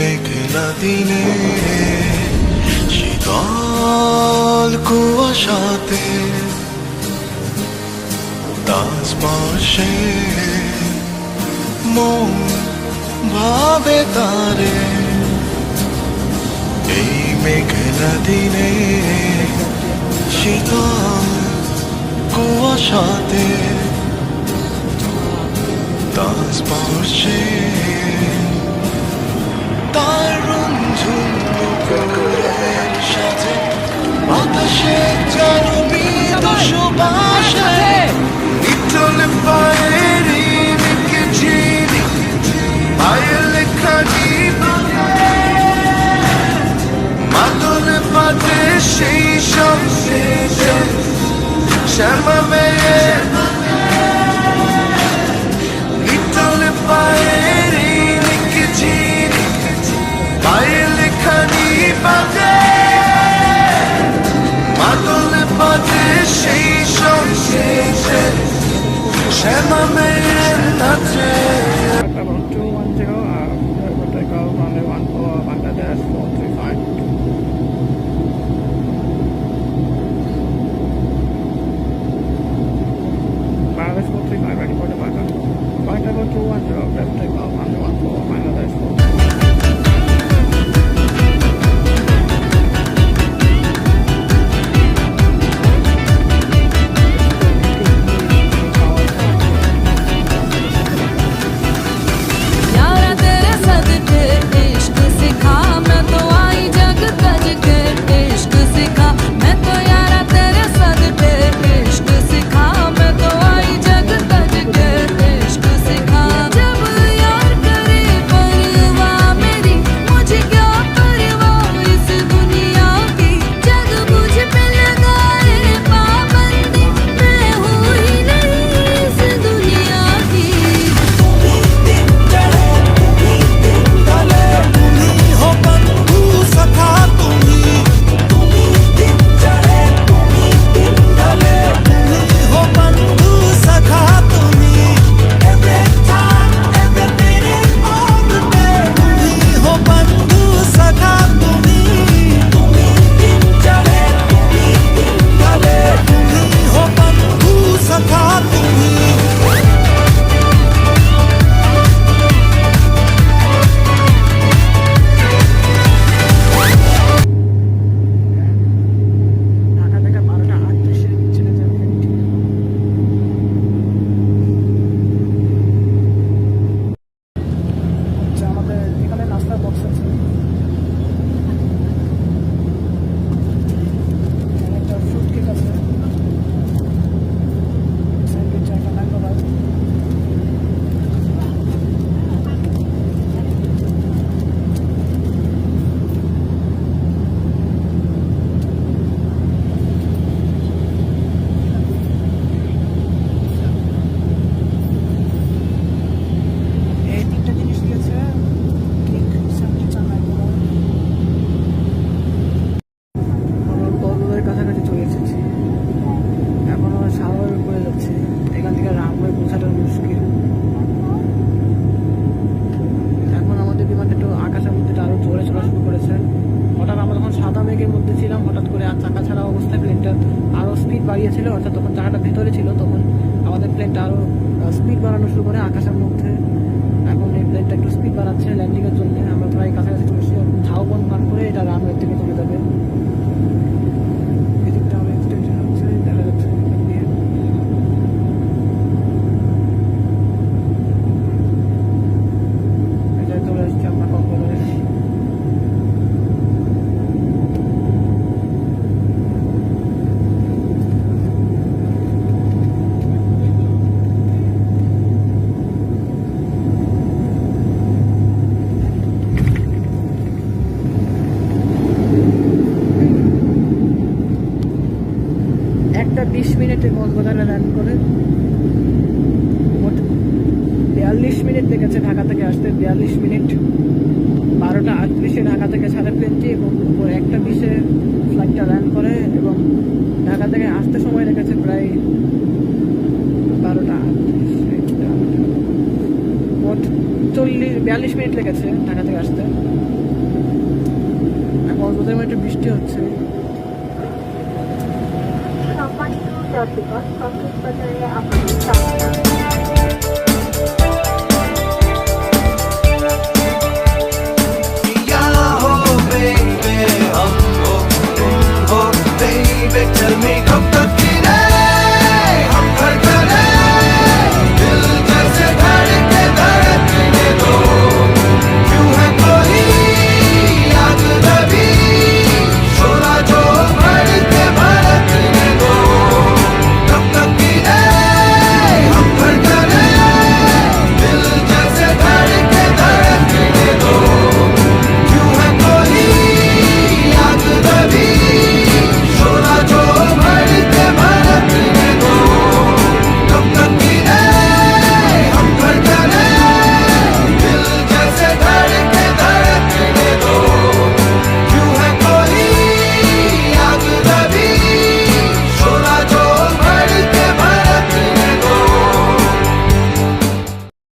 মেঘলা দিনে শীতল কুয়াশাতে তার স্পর্শে মন ভাবে তারে। এই মেঘলা দিনে শীতল কুয়াশাতে তার স্পর্শে তার রঞ্জন পুকুরের সাথে বাতাসে যেন মৃদু সুবাসে ইটলে পায়ের চিনি পায়ের লেখা মাদল পাতে সেই সব শ্যামা মেয়ে ইটলে পায়ের চিনি পায়ের লেখা পাতে মাদল পাতে সেই সব শ্যামা মেয়ের নাচে। About 210, we'll take off on the 14 Bangladesh 435. Bangladesh 435, ready for departure. Flight level 210, let's take off on the 14 Bangladesh 435. বাড়িয়েছিল, অর্থাৎ তখন চাকাটা ভেতরে ছিল, তখন আমাদের প্লেনটা আরও স্পিড বাড়ানো শুরু করে আকাশের মধ্যে। এখন এই প্লেনটা একটু স্পিড বাড়াচ্ছে ল্যান্ডিংয়ের জন্য। আমরা প্রায় কাছাকাছি চলে এসেছি, ঝাউবন পার করে এটা রানওয়ে থেকে চলে যাবে। এদিকটা অনেক এক্সটেনশন হচ্ছে, দেখা যাচ্ছে দিয়ে এটাই চলে এসেছি আমরা কক্সবাজারে। একটা 20 মিনিটে কক্সবাজারে ল্যান্ড করে মোট 42 মিনিট লেগেছে ঢাকা থেকে আসতে। 42 মিনিট, 12:38-এ ঢাকা থেকে ছাড়ে প্লেনটি এবং উপর 1:20-এ ফ্লাইটটা ল্যান্ড করে এবং ঢাকা থেকে আসতে সময় লেগেছে প্রায় 12:38। মোট 42 মিনিট লেগেছে ঢাকা থেকে আসতে। আর কক্সবাজারে একটু বৃষ্টি হচ্ছে। সম্মানিত যাত্রীগণ, কক্সবাজারে আপনাদের